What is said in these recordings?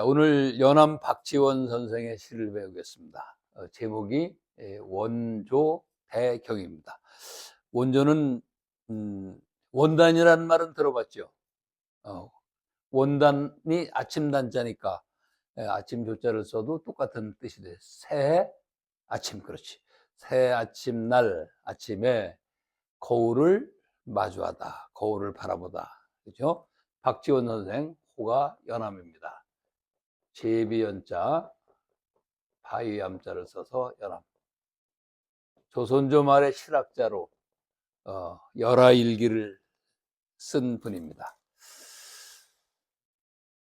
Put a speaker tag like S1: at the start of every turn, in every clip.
S1: 오늘 연암 박지원 선생의 시를 배우겠습니다. 제목이 원조대경입니다. 원조는 원단이라는 말은 들어봤죠. 어, 원단이 아침 단자니까 아침 조자를 써도 똑같은 뜻이 돼. 새 아침, 그렇지. 새 아침 날 아침에 거울을 마주하다, 거울을 바라보다, 그죠? 박지원 선생 호가 연암입니다. 제비연자, 바위암자를 써서 연암. 조선조 말의 실학자로 열하일기를 쓴 분입니다.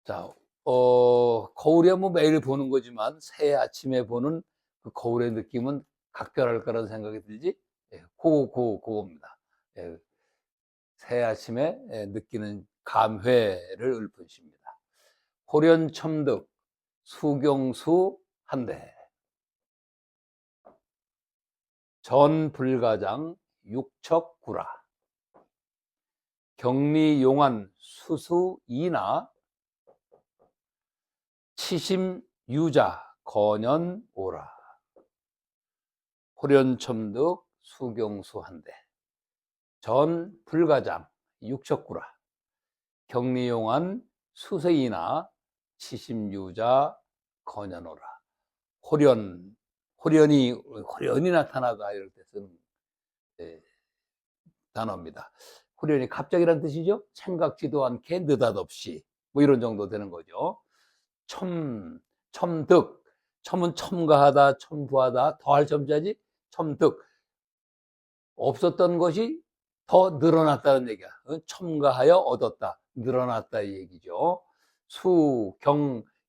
S1: 자, 거울이야 뭐 매일 보는 거지만 새 아침에 보는 그 거울의 느낌은 각별할 거라는 생각이 들지? 예, 그겁니다. 예, 새 아침에 느끼는 감회를 읊으십니다. 호련첨득 수경수 한대, 전불가장 육척구라, 격리용안 수수이나, 치심유자 건연오라. 호련첨득 수경수한대, 전불가장 육척구라, 격리용안 수세이나, 치심유자 건연오라. 호련이 나타나다 이럴 때 쓰는 단어입니다. 호련이 갑자기란 뜻이죠. 생각지도 않게 느닷없이 뭐 이런 정도 되는 거죠. 첨득, 첨은 첨가하다, 첨부하다, 더할 첨자지. 첨득, 없었던 것이 더 늘어났다는 얘기야. 첨가하여 얻었다, 늘어났다 이 얘기죠.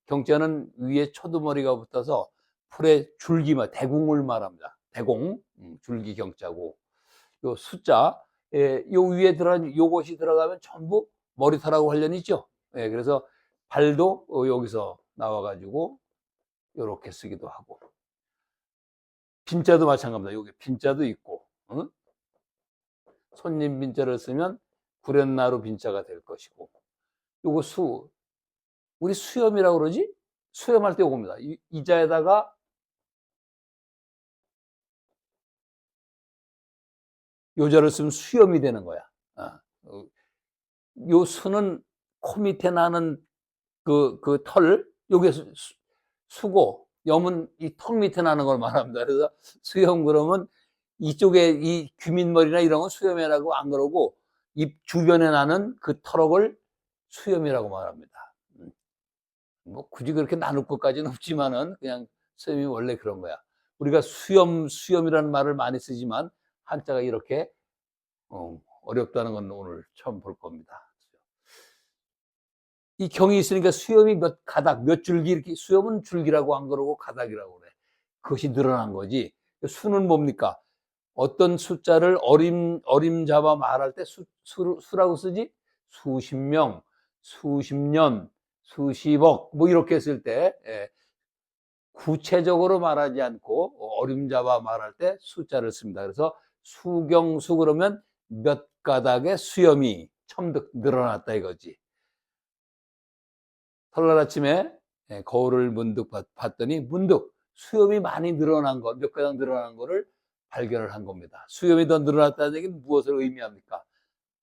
S1: 경자는 위에 초두머리가 붙어서 풀의 줄기만, 대궁을 말합니다. 대공, 줄기 경자고, 요 숫자, 요 위에 요것이 들어가면 전부 머리털하고 관련이 있죠. 그래서 발도 여기서 나와가지고 요렇게 쓰기도 하고, 빈자도 마찬가지입니다. 여기 빈자도 있고, 손님 빈자를 쓰면 구련나루 빈자가 될 것이고, 요거 우리 수염이라고 그러지? 수염할 때 요겁니다. 이자에다가 요자를 쓰면 수염이 되는 거야. 요 수는 코 밑에 나는 그 털, 요게 수고, 염은 이 턱 밑에 나는 걸 말합니다. 그래서 수염 그러면 이쪽에 이 귀밑머리나 이런 건 수염이라고 안 그러고, 입 주변에 나는 그 털럭을 수염이라고 말합니다. 뭐 굳이 그렇게 나눌 것까지는 없지만은 그냥 수염이 원래 그런 거야. 우리가 수염이라는 말을 많이 쓰지만 한자가 이렇게 어렵다는 건 오늘 처음 볼 겁니다. 이 경이 있으니까 수염이 몇 가닥, 몇 줄기, 이렇게, 수염은 줄기라고 안 그러고 가닥이라고 그래. 그것이 늘어난 거지. 수는 뭡니까? 어떤 숫자를 어림잡아 말할 때 수라고 쓰지? 수십 명, 수십 년, 수십억, 뭐 이렇게 쓸 때, 구체적으로 말하지 않고 어림잡아 말할 때 숫자를 씁니다. 그래서 수경수 그러면 몇 가닥의 수염이 첨득 늘어났다 이거지. 설날 아침에 거울을 문득 봤더니 문득 수염이 많이 늘어난 것, 몇 가닥 늘어난 거를 발견을 한 겁니다. 수염이 더 늘어났다는 얘기는 무엇을 의미합니까?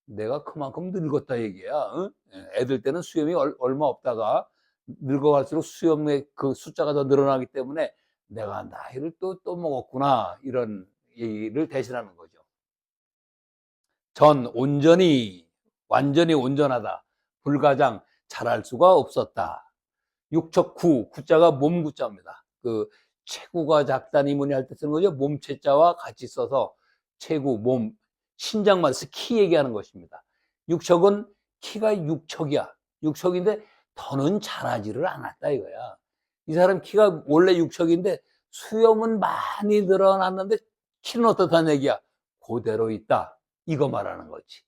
S1: 내가 그만큼 늙었다 얘기야. 응? 애들 때는 수염이 얼마 없다가 늙어갈수록 수염의 그 숫자가 더 늘어나기 때문에 내가 나이를 또 먹었구나, 이런 얘기를 대신하는 거죠. 완전히 온전하다. 불가장, 잘할 수가 없었다. 육척구, 구자가 몸구자입니다. 그 체구가 작다니 뭐니 할 때 쓰는 거죠. 몸체자와 같이 써서 체구, 몸, 신장만 해서 키 얘기하는 것입니다. 육척은 키가 육척이야. 육척인데 더는 자라지를 않았다 이거야. 이 사람 키가 원래 육척인데 수염은 많이 늘어났는데 키는 어떻다는 얘기야? 그대로 있다. 이거 말하는 거지.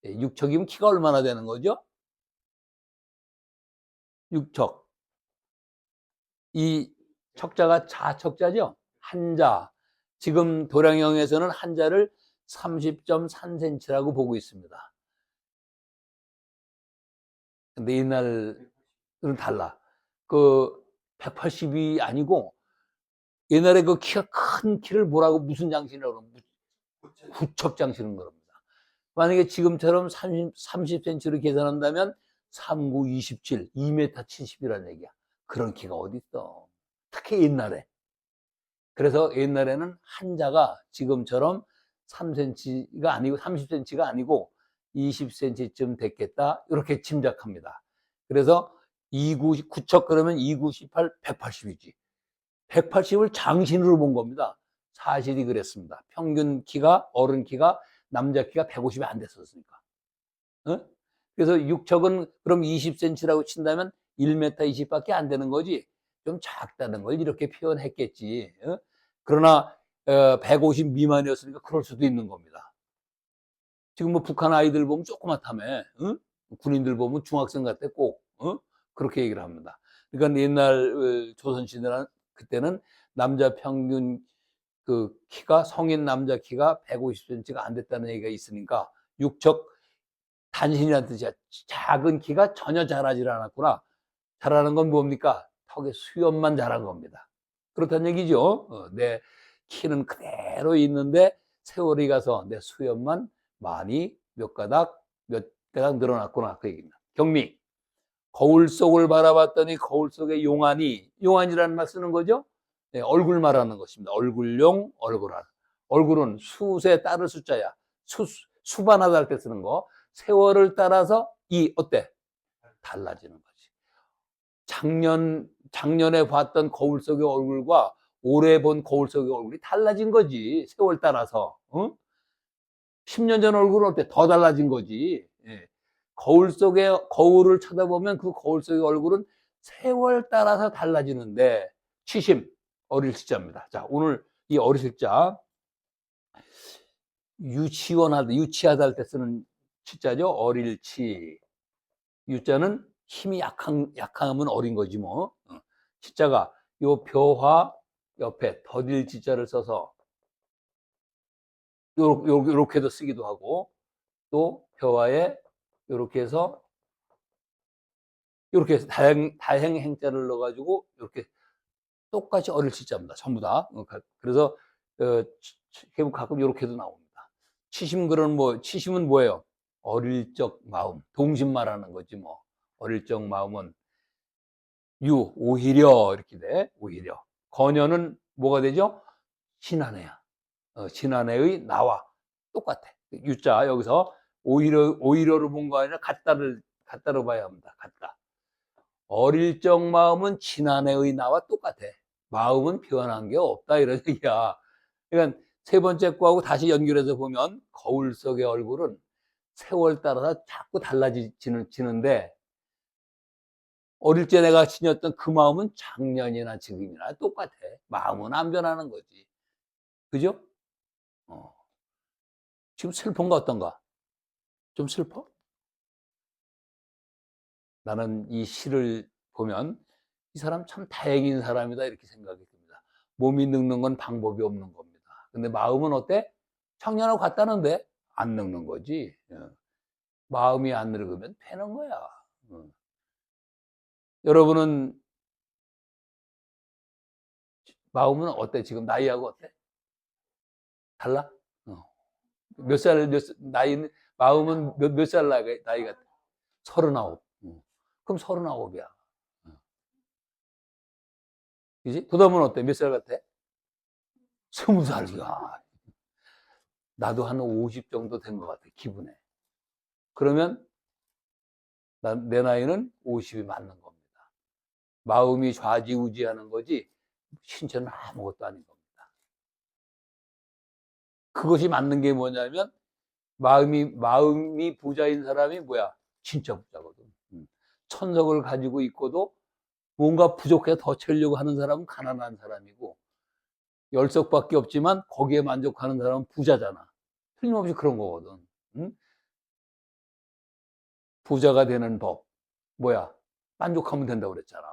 S1: 육척이면 키가 얼마나 되는 거죠? 육척. 이 척자가 자척자죠. 한자. 지금 도량형에서는 한자를 30.3cm라고 보고 있습니다. 근데 옛날은 달라. 그 180이 아니고 옛날에 그 키가 큰 키를 뭐라고 무슨 장신이라고 그러면 구척장 신은 겁니다. 만약에 지금처럼 30cm로 계산한다면 39, 27, 2m 70이라는 얘기야. 그런 키가 어디 있어. 특히 옛날에. 그래서 옛날에는 한자가 지금처럼 3cm가 아니고 30cm가 아니고 20cm쯤 됐겠다. 이렇게 짐작합니다. 그래서 9척 그러면 2, 9, 18, 180이지. 180을 장신으로 본 겁니다. 사실이 그랬습니다. 평균 키가, 어른 키가, 남자 키가 150이 안 됐었으니까. 어? 그래서 6척은 그럼 20cm라고 친다면 1m 20밖에 안 되는 거지. 좀 작다는 걸 이렇게 표현했겠지. 어? 그러나 150 미만이었으니까 그럴 수도 있는 겁니다. 지금 뭐 북한 아이들 보면 조그맣다며. 어? 군인들 보면 중학생 같아 꼭. 어? 그렇게 얘기를 합니다. 그러니까 옛날 조선시대는 그때는 남자 평균 그 키가 성인 남자 키가 150cm가 안 됐다는 얘기가 있으니까 6척 단신이라는 뜻이야. 작은 키가 전혀 자라질 않았구나. 자라는 건 뭡니까? 턱의 수염만 자란 겁니다. 그렇다는 얘기죠. 내 키는 그대로 있는데 세월이 가서 내 수염만 많이 몇 가닥 늘어났구나. 그 얘기입니다. 경미. 거울 속을 바라봤더니 거울 속에 용안이라는 말 쓰는 거죠. 네, 얼굴 말하는 것입니다. 얼굴용, 얼굴한. 얼굴은 숫에 따를 숫자야. 수반하다 할 때 쓰는 거. 세월을 따라서 어때? 달라지는 거지. 작년에 봤던 거울 속의 얼굴과 올해 본 거울 속의 얼굴이 달라진 거지. 세월 따라서. 응? 10년 전 얼굴은 어때? 더 달라진 거지. 예. 거울을 쳐다보면 그 거울 속의 얼굴은 세월 따라서 달라지는데, 치심, 어릴 시자입니다. 자, 오늘 이 어릴 시자, 유치하다 할 때 쓰는 치자죠. 어릴 치. 유자는 힘이 약하면 어린 거지 뭐. 치자가 요 벼화 옆에 더딜 지자를 써서 요렇게도 쓰기도 하고, 또 벼화에 요렇게 해서 이렇게 다행 행자를 넣어가지고 이렇게 똑같이 어릴 시자입니다. 전부 다. 그래서 가끔 이렇게도 나옵니다. 치심은 뭐예요? 어릴 적 마음, 동심 말하는 거지 뭐. 어릴 적 마음은 오히려 이렇게 돼. 오히려. 거녀는 뭐가 되죠? 지난해야. 지난해의 나와 똑같아. 유자 여기서 오히려로 본 거 아니라 같다로 봐야 합니다. 같다. 어릴 적 마음은 지난해의 나와 똑같아. 마음은 변한 게 없다 이런 얘기야. 그러니까 세 번째 거하고 다시 연결해서 보면 거울 속의 얼굴은 세월 따라서 자꾸 달라지는데 어릴 때 내가 지녔던 그 마음은 작년이나 지금이나 똑같아. 마음은 안 변하는 거지. 그죠? 지금 슬픈가 어떤가? 좀 슬퍼? 나는 이 시를 보면 이 사람 참 다행인 사람이다 이렇게 생각이 듭니다. 몸이 늙는 건 방법이 없는 겁니다. 근데 마음은 어때? 청년하고 같다는데 안 늙는 거지. 마음이 안 늙으면 되는 거야. 여러분은 마음은 어때? 지금 나이하고 어때? 달라? 나이는, 마음은 몇 살 나이가? 39. 그럼 39이야. 그지? 그 다음은 어때? 몇 살 같아? 20살이야. 나도 한 50 정도 된 것 같아, 기분에. 그러면 내 나이는 50이 맞는 겁니다. 마음이 좌지우지하는 거지 신체는 아무것도 아닌 겁니다. 그것이 맞는 게 뭐냐면 마음이 부자인 사람이 뭐야? 진짜 부자거든. 천석을 가지고 있고도 뭔가 부족해서 더 채우려고 하는 사람은 가난한 사람이고 10석밖에 없지만 거기에 만족하는 사람은 부자잖아. 틀림없이 그런 거거든. 응? 부자가 되는 법 뭐야? 만족하면 된다고 그랬잖아.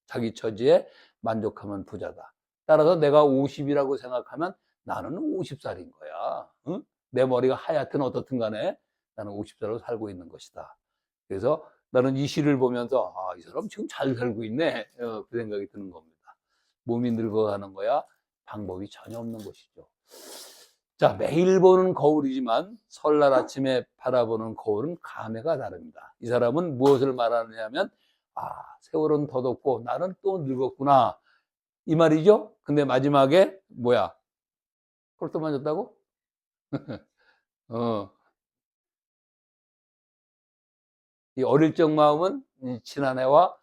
S1: 자기 처지에 만족하면 부자다. 따라서 내가 50이라고 생각하면 나는 50살인 거야. 응? 내 머리가 하얗든 어떻든 간에 나는 50살로 살고 있는 것이다. 그래서 나는 이 시를 보면서 이 사람 지금 잘 살고 있네. 그 생각이 드는 겁니다. 몸이 늙어가는 거야 방법이 전혀 없는 것이죠. 자, 매일 보는 거울이지만 설날 아침에 바라보는 거울은 감회가 다릅니다. 이 사람은 무엇을 말하느냐면 세월은 더덥고 나는 또 늙었구나 이 말이죠. 근데 마지막에 뭐야? 콜도 맞았다고? 이 어릴 적 마음은 지난해와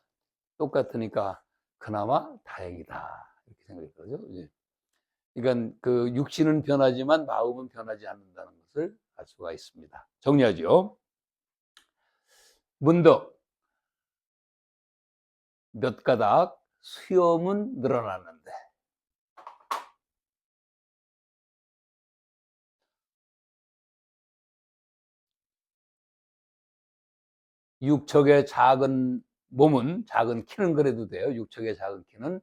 S1: 똑같으니까 그나마 다행이다 이렇게 생각이 들죠. 그러니까 그 육신은 변하지만 마음은 변하지 않는다는 것을 알 수가 있습니다. 정리하죠. 문득 몇 가닥 수염은 늘어났는데 육척의 작은 몸은 작은 키는 그래도 돼요. 육척의 작은 키는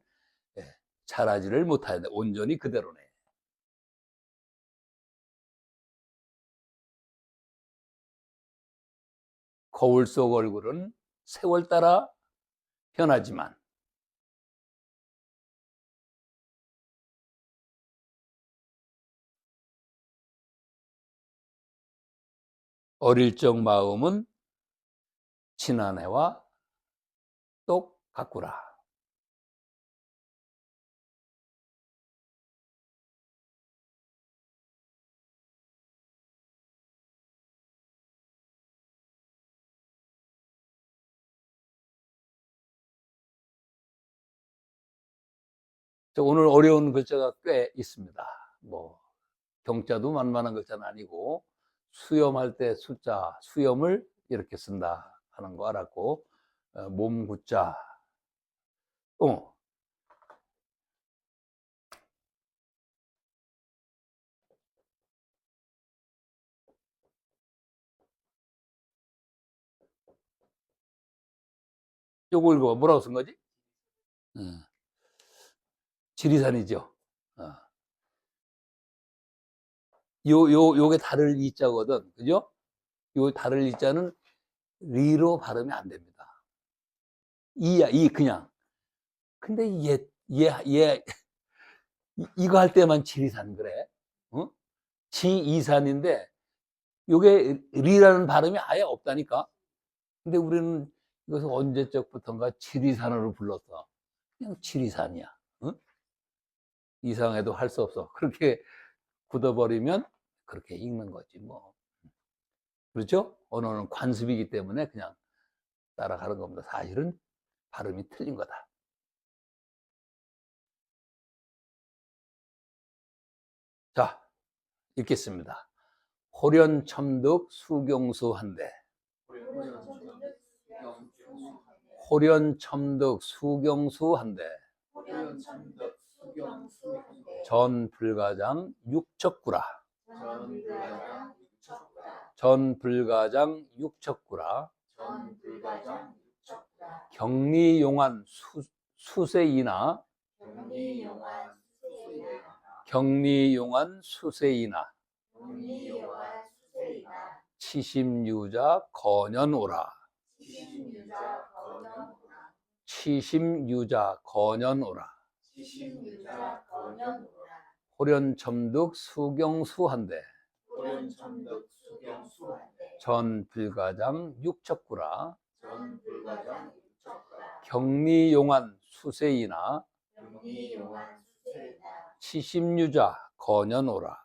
S1: 자라지를 못하는데 온전히 그대로네. 거울 속 얼굴은 세월 따라 변하지만 어릴 적 마음은 지난해와 똑같구나. 오늘 어려운 글자가 꽤 있습니다. 뭐 경자도 만만한 글자는 아니고 수염할 때 숫자 수염을 이렇게 쓴다 하는 거 알았고 몸구자 요거 읽어 뭐라고 쓴 거지? 지리산이죠. 요게 다를 이자거든. 그죠? 요 다를 이자는 리로 발음이 안 됩니다. 이야, 이 그냥. 근데 얘 이거 할 때만 지리산 그래. 어? 지이산인데 요게 리라는 발음이 아예 없다니까. 근데 우리는 이것을 언제적부턴가 지리산으로 불렀어. 그냥 지리산이야. 어? 이상해도 할 수 없어. 그렇게 굳어버리면 그렇게 읽는 거지 뭐. 그렇죠? 언어는 관습이기 때문에 그냥 따라가는 겁니다. 사실은 발음이 틀린 거다. 자, 읽겠습니다. 호련첨득 수경수 한대. 호련첨득 수경수 한대. 전 불가장 육척구라. 전 불가장 육척구라. 경리용한 수세이나. 경리용한 수세이나. 치심유자 거년오라. 치심유자 거년오라. 호련첨득 수경수한데. 전 불가장 육척구라. 경리용한 수세이나. 치심유자 거년오라.